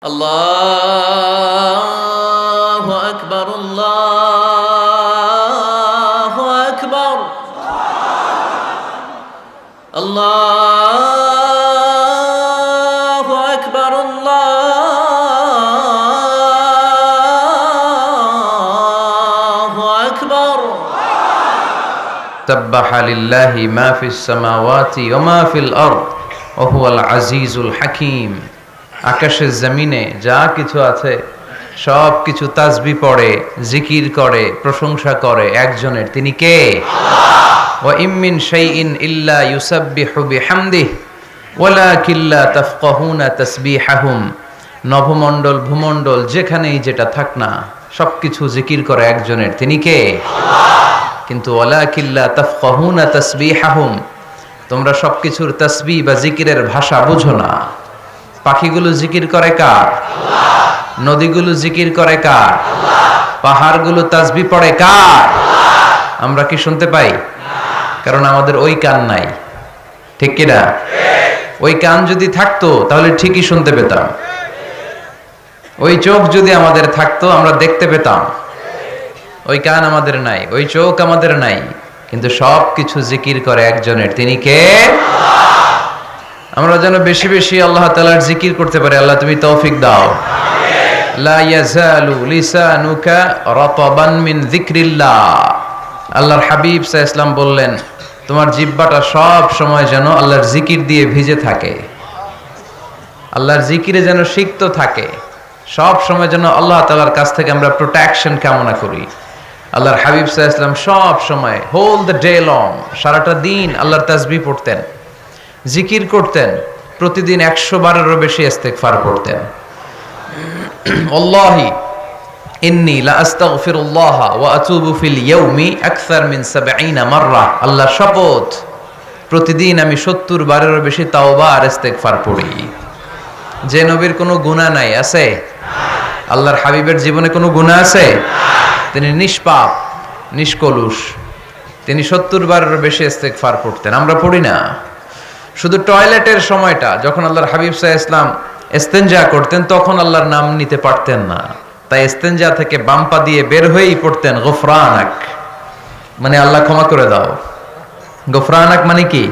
আল্লাহু আকবার, আল্লাহু আকবার, আল্লাহু আকবার, আল্লাহু আকবার। সাব্বাহা লিল্লাহি মা ফিস সামাওয়াতি ওয়া মা ফিল আরদ ওয়া হুয়াল আজিজুল হাকীম। আকাশের জমিনে যা কিছু আছে সব কিছু তাসবিহ পড়ে, জিকির করে, প্রশংসা করে একজনের, তিনি কে? আল্লাহ। ওয়া ইম মিন শাইইন ইল্লা ইউসাব্বিহু বিহামদিহি ওয়ালাকিন লা তাফকাহুনা তাসবিহাহুম। নভমণ্ডল ভূমণ্ডল যেখানেই যেটা থাক না সবকিছু জিকির করে একজনের, তিনি কে? আল্লাহ। কিন্তু ওয়ালাকিন লা তাফকাহুনা তাসবিহাহুম, তোমরা সবকিছুর তাসবিহ বা জিকিরের ভাষা বুঝো না। পাখিগুলো জিকির করে কার? আল্লাহ। নদীগুলো জিকির করে কার? আল্লাহ। পাহাড়গুলো তাসবিহ পড়ে কার? আল্লাহ। আমরা কি শুনতে পাই? না, কারণ আমাদের ওই কান নাই, ঠিক কি না? ওই কান যদি থাকতো তাহলে ঠিকই শুনতে পেতাম। ওই চোখ যদি আমাদের থাকতো আমরা দেখতে পেতাম। ওই কান আমাদের নাই, ওই চোখ আমাদের নাই, কিন্তু সব কিছু জিকির করে একজনের, তিনি কে? আল্লাহ। আমরা যেন বেশি বেশি আল্লাহ তাআলার জিকির করতে পারি, আল্লাহ তুমি তৌফিক দাও। আমিন। লা ইয়াজালু লিসানুকা রাতাবান মিন যিকরিল্লাহ। আল্লাহর হাবিব সাল্লাল্লাহু আলাইহি ওয়াসাল্লাম বললেন, তোমার জিহ্বাটা সব সময় যেন আল্লাহর জিকির দিয়ে ভিজে থাকে, আল্লাহর জিকিরে যেন সিক্ত থাকে, সব সময় যেন আল্লাহ তাআলার কাছ থেকে আমরা প্রোটেকশন কামনা করি। আল্লাহর হাবিব সাল্লাল্লাহু আলাইহি ওয়াসাল্লাম সব সময় হোল দ্য ডে লং, সারাটা দিন আল্লাহর তাসবিহ পড়তেন, জিকির করতেন, প্রতিদিন 100 বারেরও বেশি ইস্তেগফার পড়তেন। আল্লাহি ইন্নী লা আস্তাগফিরুল্লাহ ওয়া আতুবু ফিল ইয়াউমি আকসার মিন 70 মাররা। আল্লাহ শপথ, প্রতিদিন আমি 70 বারেরও বেশি তাওবা আর ইস্তেগফার পড়ি। যে নবীর কোনো গুনাহ নাই, আছে? আল্লাহর হাবিবের জীবনে কোনো গুনাহ আছে? তিনি নিষ্পাপ, নিষ্কলুষ, তিনি 70 বারেরও বেশি ইস্তেগফার পড়তেন। আমরা পড়ি না। শুধু টয়লেটের সময়টা যখন আল্লাহর হাবিব সাল্লাল্লাহু আলাইহি ওয়াসাল্লাম ইস্তেনজা করতেন তখন আল্লাহর নাম নিতে পারতেন না, তাই ইস্তেনজা থেকে বাম পা দিয়ে বের হয়েই পড়তেন গফরানাক, মানে আল্লাহ ক্ষমা করে দাও। গফরানাক মানে কি?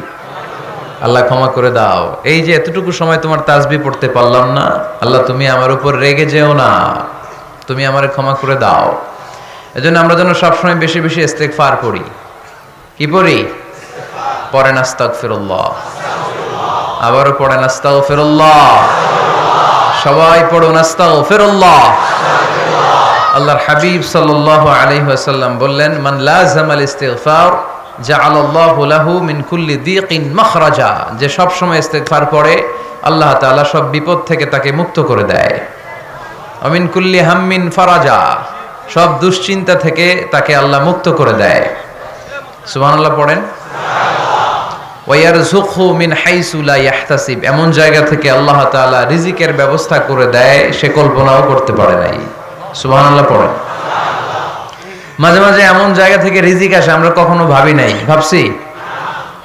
আল্লাহ ক্ষমা করে দাও। এই যে এতটুকু সময় তোমার তাসবিহ পড়তে পারলাম না, আল্লাহ তুমি আমার উপর রেগে যেও না, তুমি আমারে ক্ষমা করে দাও। এজন্য আমরা যেন সবসময় বেশি বেশি ইস্তেগফার পড়ি। কি পড়ি? পড়েন আস্তাগফিরুল্লাহ, আবারও পড়েন আস্তাগফিরুল্লাহ, সবাই পড়ুন আস্তাগফিরুল্লাহ। আল্লাহর হাবিব সাল্লাল্লাহু আলাইহি ওয়াসাল্লাম বললেন, মান লাযামাল ইস্তিগফার জাআলাল্লাহু লাহু মিন কুল্লি দীকিন মাখরাজা। যে সব সময় ইস্তিগফার পড়ে আল্লাহ তাআলা সব বিপদ থেকে তাকে মুক্ত করে দেয়। ওয়া মিন কুল্লি হাম্মিন ফারাজা, সব দুশ্চিন্তা থেকে তাকে আল্লাহ মুক্ত করে দেয়। সুবহানাল্লাহ পড়েন। ওয়ায়ারযুকহু মিন হাইসু লা ইয়াহতাসিব, এমন জায়গা থেকে আল্লাহ তাআলা রিজিকের ব্যবস্থা করে দেয় সে কল্পনাও করতে পারে নাই। সুবহানাল্লাহ পড়েন। মাঝে মাঝে এমন জায়গা থেকে রিজিক আসে আমরা কখনো ভাবি নাই, ভাবছি?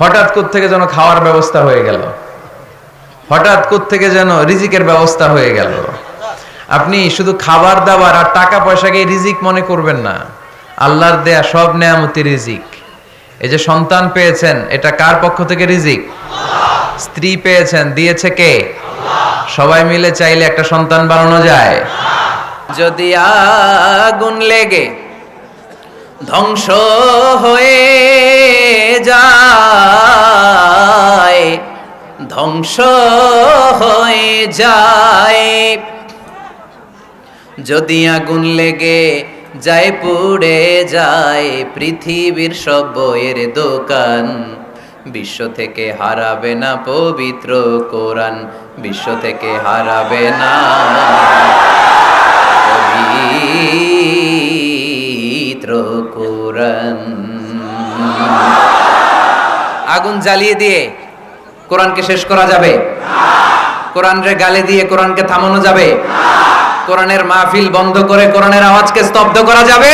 হঠাৎ কোত্থেকে যেন খাওয়ার ব্যবস্থা হয়ে গেল, হঠাৎ কোত্থেকে যেন রিজিকের ব্যবস্থা হয়ে গেল। আপনি শুধু খাবার দাবার আর টাকা পয়সাকে রিজিক মনে করবেন না, আল্লাহর দেয়া সব নেয়ামতি রিজিক। এই যে সন্তান পেয়েছেন এটা কার পক্ষ থেকে রিজিক? আল্লাহ। স্ত্রী পেয়েছেন, দিয়েছে কে? আল্লাহ। সবাই মিলে চাইলে একটা সন্তান বানানো যায়? যদি আগুন লেগে ধ্বংস হয়ে যায়, ধ্বংস হয়ে যায়, যদি আগুন লেগে যায় পুড়ে যায় পৃথিবীর সব বইয়ের দোকান, বিশ্ব থেকে হারাবে না পবিত্র কোরআন, বিশ্ব থেকে হারাবে না পবিত্র কোরআন। আগুন জ্বালিয়ে দিয়ে কোরআনকে শেষ করা যাবে? কোরআনরে গালে দিয়ে কোরআনকে থামানো যাবে? কোরআনের মাহফিল বন্ধ করে কোরআনের আওয়াজকে স্তব্ধ করা যাবে?